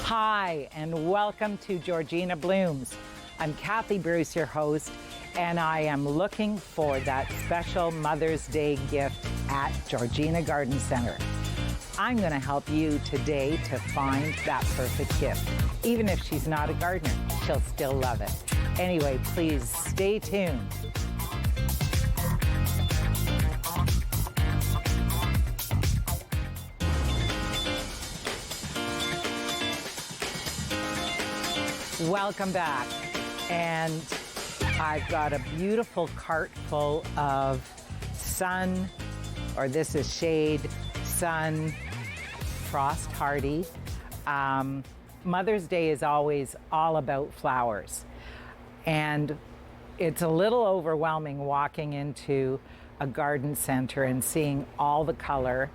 Hi, and welcome to Georgina Blooms. I'm Kathy Bruce, your host, and I am looking for that special Mother's Day gift at Georgina Garden Centre. I'm going to help you today to find that perfect gift. Even if she's not a gardener, she'll still love it. Anyway, please stay tuned. Welcome back, and I've got a beautiful cart full of sun, or this is shade, sun, frost hardy. Mother's Day is always all about flowers, and it's a little overwhelming walking into a garden center and seeing all the color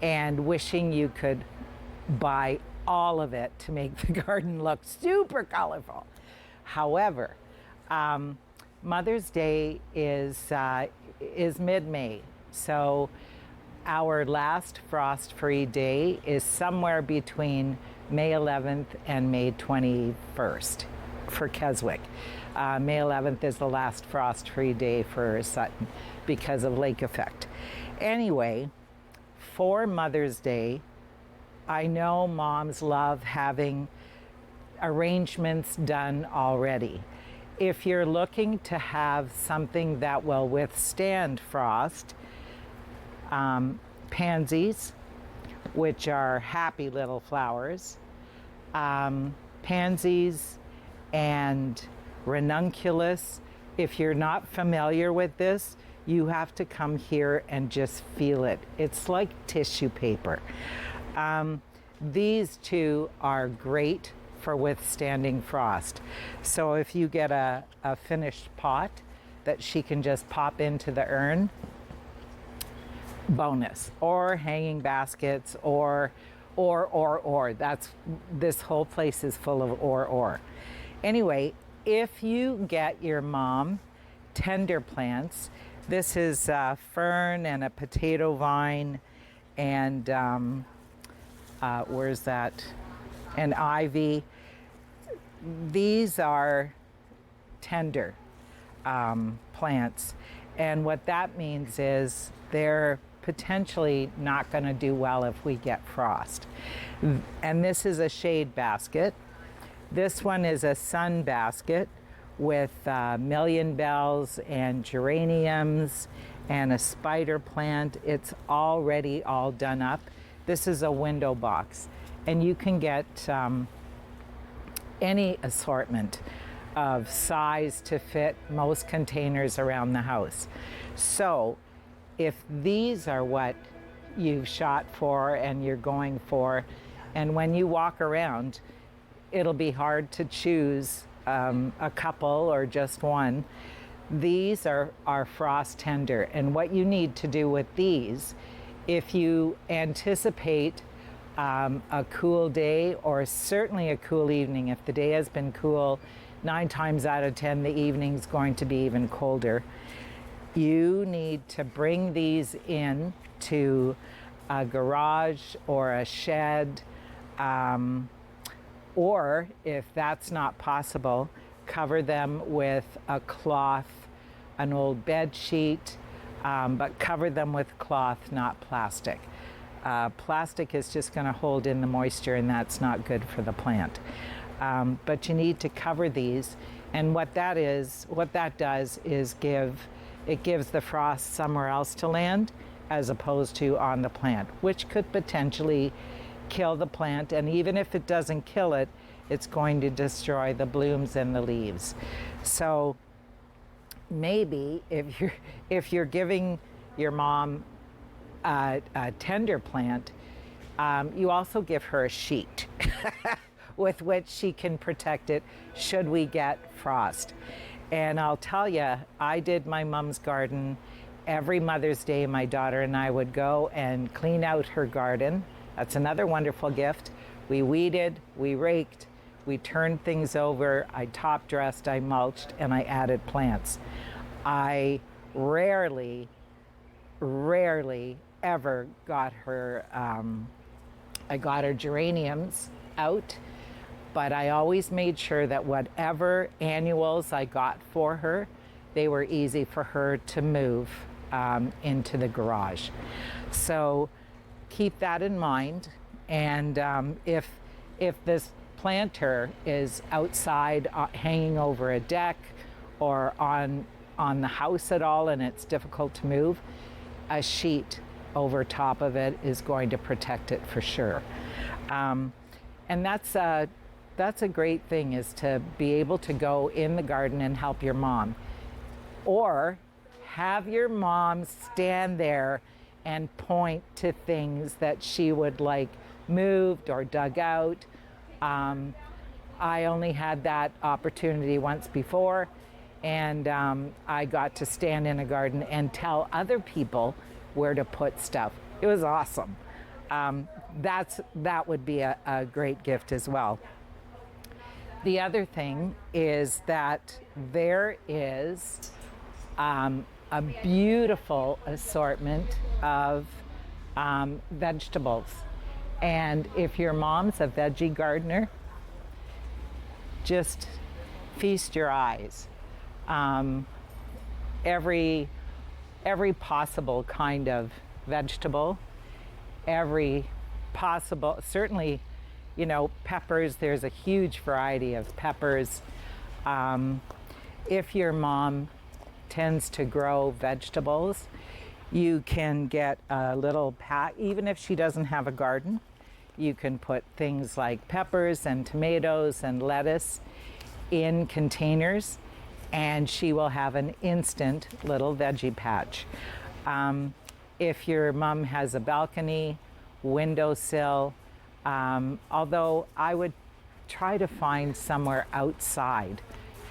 and wishing you could buy all of it to make the garden look super colorful. However, Mother's Day is mid-May, so our last frost-free day is somewhere between May 11th and May 21st for Keswick. May 11th is the last frost-free day for Sutton because of lake effect. Anyway, for Mother's Day, I know moms love having arrangements done already. If you're looking to have something that will withstand frost, pansies, which are happy little flowers, pansies and ranunculus. If you're not familiar with this, you have to come here and just feel it. It's like tissue paper. These two are great for withstanding frost. So if you get a finished pot that she can just pop into the urn, bonus. Or hanging baskets, or. This whole place is full of or. Anyway, if you get your mom tender plants, this is a fern and a potato vine and where's that? An ivy. These are tender plants, and what that means is they're potentially not going to do well if we get frost. And this is a shade basket. This one is a sun basket with million bells and geraniums and a spider plant. It's already all done up. This is a window box, and you can get any assortment of size to fit most containers around the house. So if these are what you've shot for and you're going for, and when you walk around, it'll be hard to choose a couple or just one. These are frost tender, and what you need to do with these, if you anticipate a cool day or certainly a cool evening, if the day has been cool, 9 times out of 10 the evening's going to be even colder, you need to bring these in to a garage or a shed, or if that's not possible, cover them with a cloth, an old bed sheet, but cover them with cloth, not plastic. Plastic is just going to hold in the moisture, and that's not good for the plant. But you need to cover these, and what that does is it gives the frost somewhere else to land as opposed to on the plant, which could potentially kill the plant. And even if it doesn't kill it, it's going to destroy the blooms and the leaves. So maybe if you're giving your mom a tender plant, you also give her a sheet with which she can protect it should we get frost. And I'll tell you, I did my mom's garden every Mother's Day. My daughter and I would go and clean out her garden. That's another wonderful gift. We weeded, we raked, we turned things over, I top dressed, I mulched, and I added plants. I rarely ever got her, I got her geraniums out, but I always made sure that whatever annuals I got for her, they were easy for her to move into the garage. So keep that in mind. And if this planter is outside hanging over a deck or on the house at all and it's difficult to move, a sheet over top of it is going to protect it for sure. And that's a great thing, is to be able to go in the garden and help your mom. Or have your mom stand there and point to things that she would like moved or dug out. I only had that opportunity once before, and I got to stand in a garden and tell other people where to put stuff. It was awesome. That would be a great gift as well. The other thing is that there is a beautiful assortment of vegetables. And if your mom's a veggie gardener, just feast your eyes. Every possible kind of vegetable, every possible, certainly, you know, peppers, there's a huge variety of peppers. If your mom tends to grow vegetables, you can get a little pack, even if she doesn't have a garden, you can put things like peppers and tomatoes and lettuce in containers, and she will have an instant little veggie patch. If your mom has a balcony, windowsill, although I would try to find somewhere outside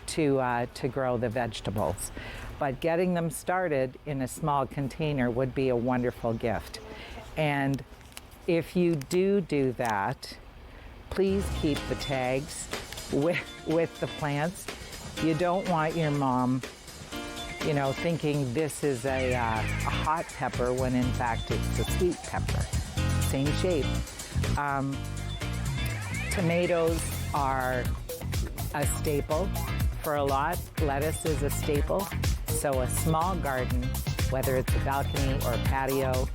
to grow the vegetables. But getting them started in a small container would be a wonderful gift. And if you do that, please keep the tags with the plants. You don't want your mom, you know, thinking this is a hot pepper when in fact it's a sweet pepper. Same shape. Tomatoes are a staple for a lot. Lettuce is a staple. So a small garden, whether it's a balcony or a patio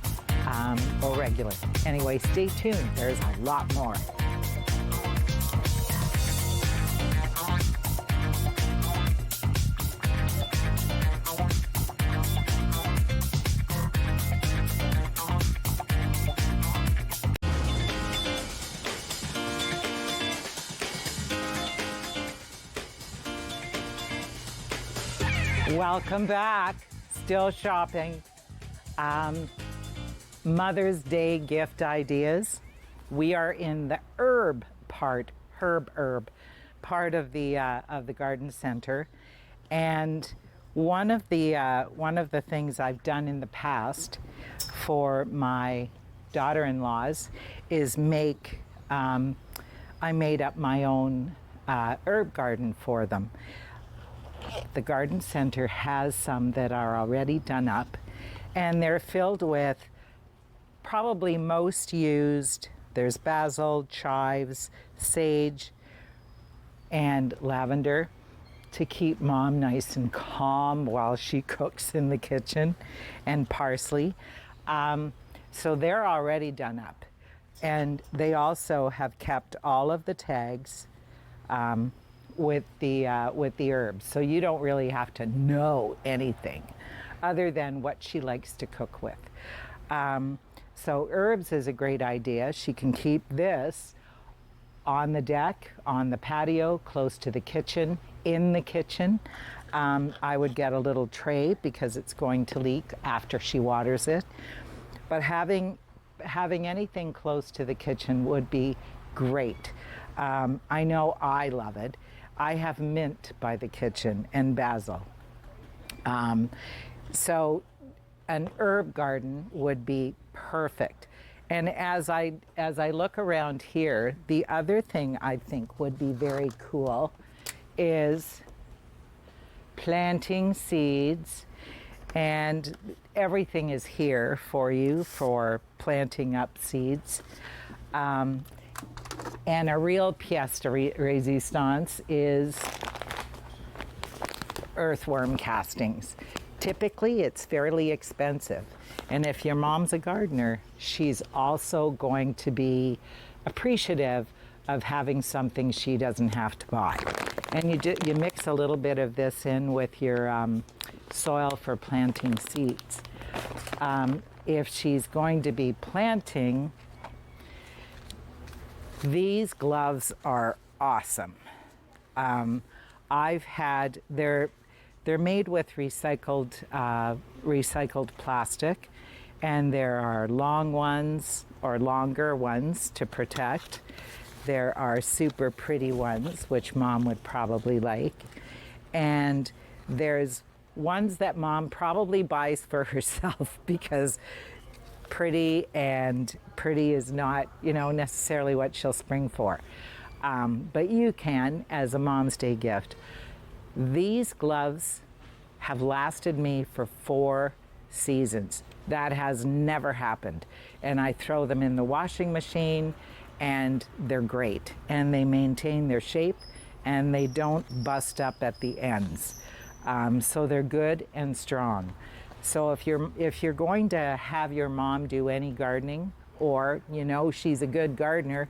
or regular. Anyway, stay tuned. There's a lot more. Welcome back. Still shopping. Mother's Day gift ideas. We are in the herb part of the garden center, and one of the things I've done in the past for my daughter-in-laws is make. I made up my own herb garden for them. The garden center has some that are already done up, and they're filled with probably most used. There's basil, chives, sage, and lavender to keep mom nice and calm while she cooks in the kitchen, and parsley. So they're already done up, and they also have kept all of the tags with the herbs, so you don't really have to know anything other than what she likes to cook with. So herbs is a great idea. She can keep this on the deck, on the patio, close to the kitchen, in the kitchen. I would get a little tray because it's going to leak after she waters it. But having anything close to the kitchen would be great. I know I love it. I have mint by the kitchen and basil. So an herb garden would be perfect. And as I look around here, the other thing I think would be very cool is planting seeds, and everything is here for you for planting up seeds. And a real pièce de résistance is earthworm castings. Typically, it's fairly expensive. And if your mom's a gardener, she's also going to be appreciative of having something she doesn't have to buy. And you mix a little bit of this in with your soil for planting seeds. If she's going to be planting, these gloves are awesome. They're made with recycled plastic, and there are long ones or longer ones to protect. There are super pretty ones, which Mom would probably like. And there's ones that Mom probably buys for herself because pretty is not, necessarily what she'll spring for. But you can, as a Mom's Day gift. These gloves have lasted me for 4 seasons. That has never happened. And I throw them in the washing machine, and they're great. And they maintain their shape, and they don't bust up at the ends. So they're good and strong. So if you're going to have your mom do any gardening, or she's a good gardener,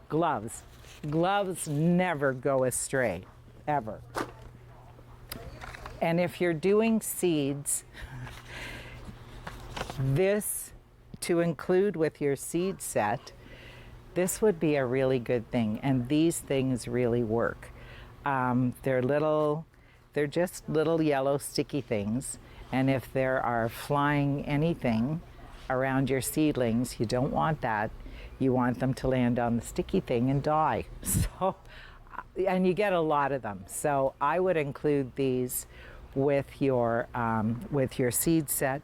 gloves. Gloves never go astray, ever. And if you're doing seeds, this to include with your seed set, this would be a really good thing. And these things really work. They're just little yellow sticky things. And if there are flying anything around your seedlings, you don't want that. You want them to land on the sticky thing and die. And you get a lot of them. So I would include these with your seed set.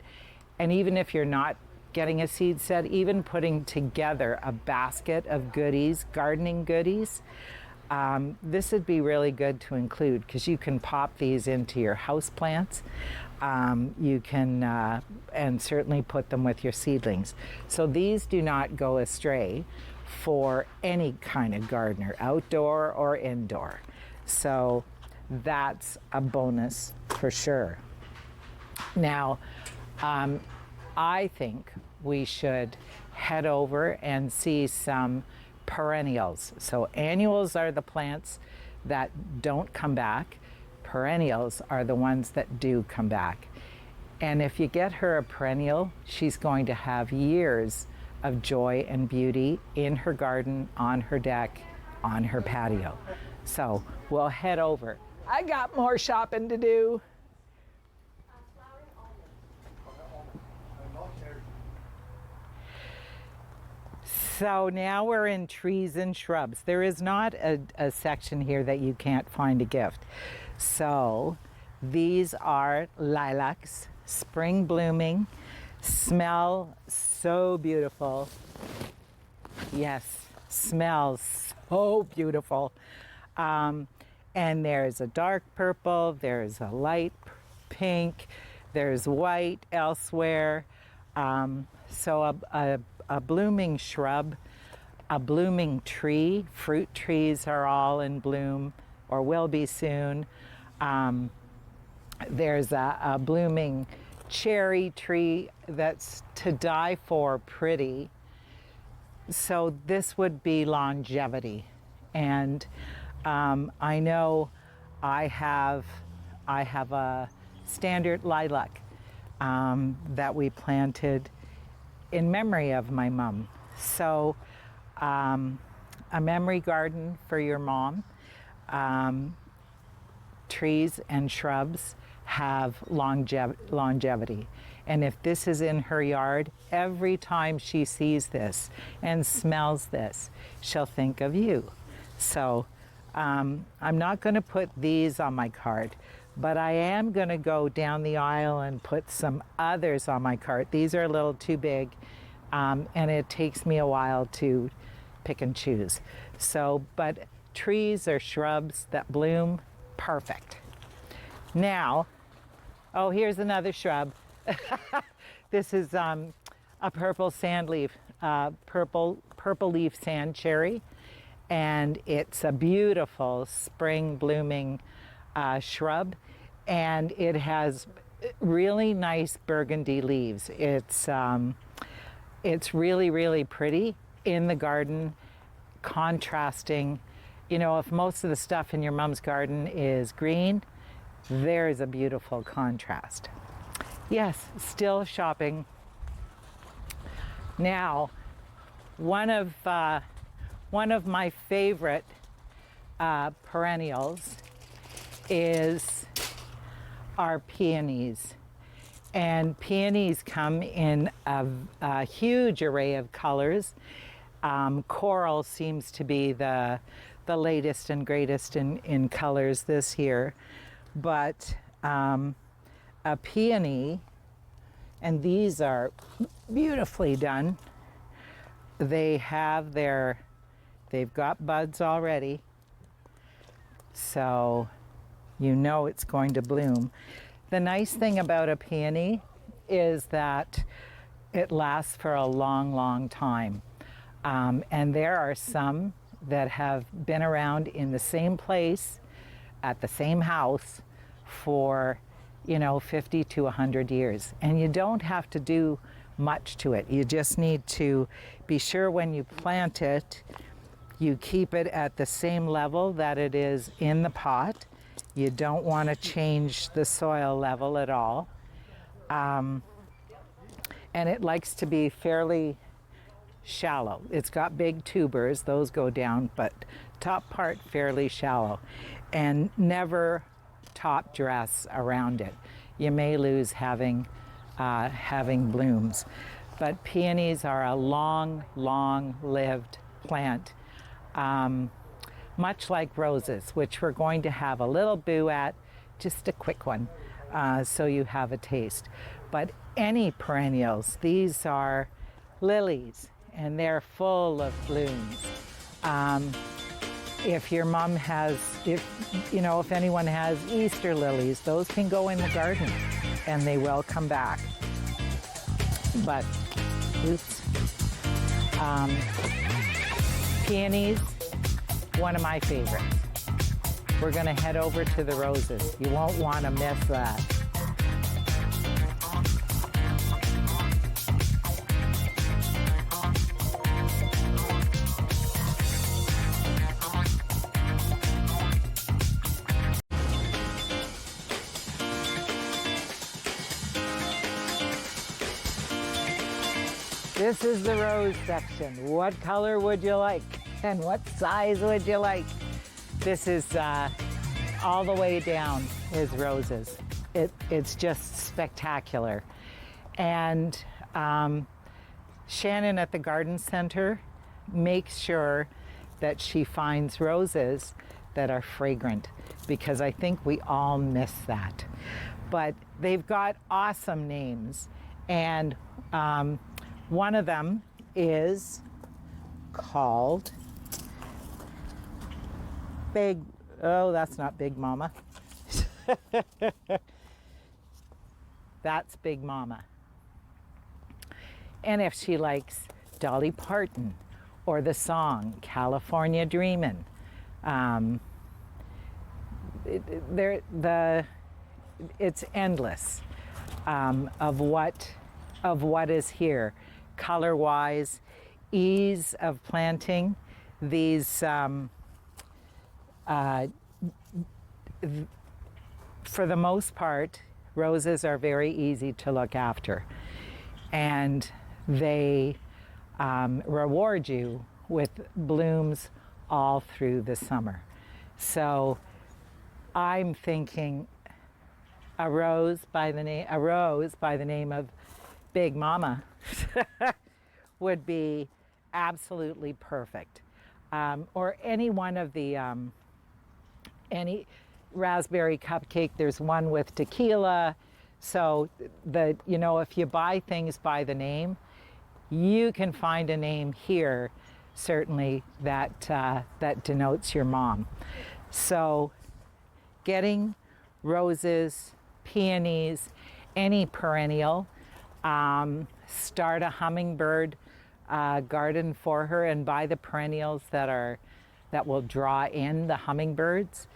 And even if you're not getting a seed set, even putting together a basket of goodies, gardening goodies, this would be really good to include because you can pop these into your house plants. You can, and certainly put them with your seedlings. So these do not go astray for any kind of gardener, outdoor or indoor. So that's a bonus for sure. Now, I think we should head over and see some perennials. So annuals are the plants that don't come back. Perennials are the ones that do come back. And if you get her a perennial, she's going to have years of joy and beauty in her garden, on her deck, on her patio. So we'll head over. I got more shopping to do. So now we're in trees and shrubs. There is not a section here that you can't find a gift. So these are lilacs, spring blooming, smell so beautiful. Yes, smells so beautiful. And there's a dark purple, there's a light pink, there's white elsewhere. So a blooming shrub, a blooming tree. Fruit trees are all in bloom or will be soon. There's a blooming cherry tree that's to die for pretty. So this would be longevity. And I know I have a standard lilac that we planted in memory of my mom. So a memory garden for your mom. Trees and shrubs have longevity. And if this is in her yard, every time she sees this and smells this, she'll think of you. So I'm not going to put these on my cart, but I am going to go down the aisle and put some others on my cart. These are a little too big, and it takes me a while to pick and choose. So, but trees or shrubs that bloom, perfect. Now, oh, here's another shrub. This is a purple sandleaf, purple purple leaf sand cherry, and it's a beautiful spring blooming shrub, and it has really nice burgundy leaves. It's really, really pretty in the garden, contrasting. You know, if most of the stuff in your mom's garden is green, there's a beautiful contrast. Yes, still shopping. Now, one of my favorite perennials is our peonies. And peonies come in a huge array of colors. Coral seems to be the latest and greatest in colors this year. But a peony, and these are beautifully done. They've got buds already, so you know it's going to bloom. The nice thing about a peony is that it lasts for a long, long time. And there are some that have been around in the same place at the same house for, 50 to 100 years. And you don't have to do much to it. You just need to be sure when you plant it, you keep it at the same level that it is in the pot. You don't want to change the soil level at all. And it likes to be fairly shallow. It's got big tubers, those go down, but top part fairly shallow. And never top dress around it. You may lose having blooms. But peonies are a long, long-lived plant. Much like roses, which we're going to have a little boo at, just a quick one, so you have a taste. But any perennials, these are lilies, and they're full of blooms. If your mom has, if anyone has Easter lilies, those can go in the garden, and they will come back. But, peonies, one of my favorites. We're going to head over to the roses. You won't want to miss that. This is the rose section. What color would you like? And what size would you like? This is all the way down is roses. It's just spectacular. And Shannon at the Garden Centre makes sure that she finds roses that are fragrant, because I think we all miss that. But they've got awesome names, and one of them is called that's not Big Mama. That's Big Mama. And if she likes Dolly Parton or the song California Dreamin', it's endless of what is here, color-wise, ease of planting. These for the most part, roses are very easy to look after, and they reward you with blooms all through the summer. So I'm thinking a rose by the name of Big Mama would be absolutely perfect. Or any one of the any raspberry cupcake. There's one with tequila. So if you buy things by the name, you can find a name here, certainly, that denotes your mom. So getting roses, peonies, any perennial, start a hummingbird garden for her and buy the perennials that will draw in the hummingbirds.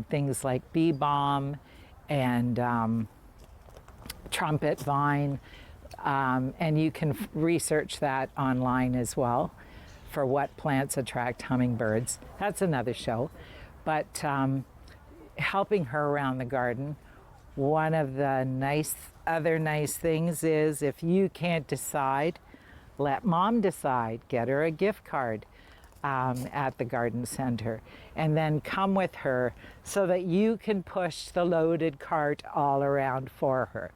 Things like bee balm and trumpet vine. And you can research that online as well for what plants attract hummingbirds. That's another show. But helping her around the garden, one of the other nice things is if you can't decide, let mom decide. Get her a gift card at the garden center, and then come with her so that you can push the loaded cart all around for her.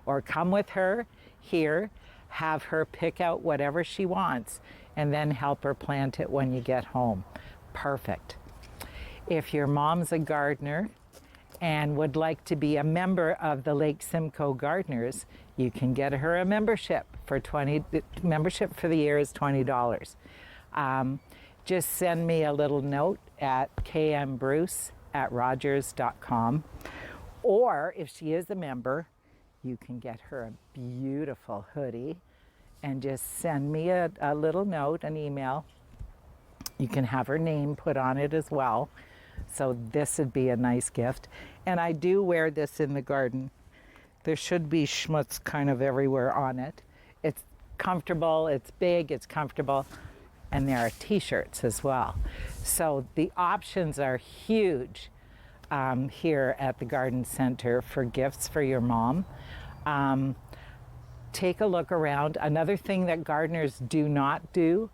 Or come with her here, have her pick out whatever she wants, and then help her plant it when you get home. Perfect. If your mom's a gardener and would like to be a member of the Lake Simcoe Gardeners, you can get her a membership for membership for the year is $20. Just send me a little note at kmbruce@rogers.com. Or if she is a member, you can get her a beautiful hoodie and just send me a little note, an email. You can have her name put on it as well. So this would be a nice gift. And I do wear this in the garden. There should be schmutz kind of everywhere on it. It's comfortable, it's big, it's comfortable. And there are t-shirts as well. So the options are huge here at the Garden Center for gifts for your mom. Take a look around. Another thing that gardeners do not do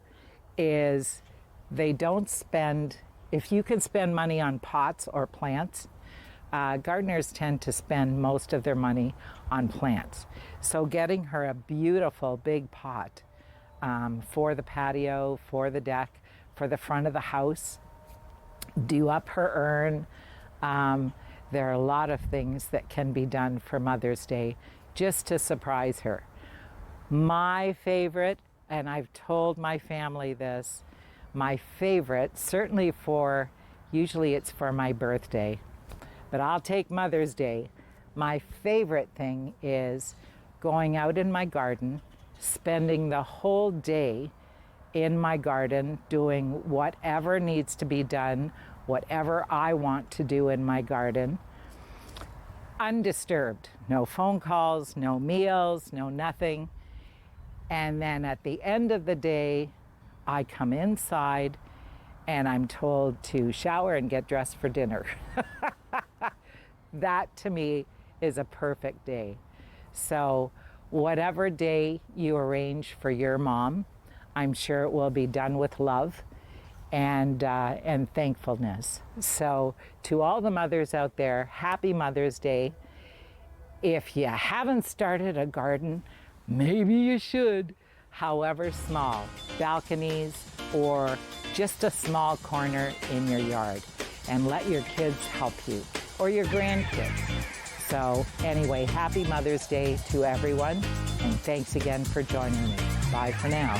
is they don't spend, if you can spend money on pots or plants, gardeners tend to spend most of their money on plants. So getting her a beautiful big pot for the patio, for the deck, for the front of the house, do up her urn. There are a lot of things that can be done for Mother's Day just to surprise her. My favorite, and I've told my family this, my favorite, certainly usually it's for my birthday, but I'll take Mother's Day. My favorite thing is going out in my garden, spending the whole day in my garden doing whatever needs to be done, whatever I want to do in my garden, undisturbed. No phone calls, no meals, no nothing. And then at the end of the day, I come inside and I'm told to shower and get dressed for dinner. That to me is a perfect day. So whatever day you arrange for your mom, I'm sure it will be done with love and thankfulness. So to all the mothers out there, happy Mother's Day. If you haven't started a garden, maybe you should, however small, balconies or just a small corner in your yard, and let your kids help you or your grandkids. So anyway, happy Mother's Day to everyone, and thanks again for joining me. Bye for now.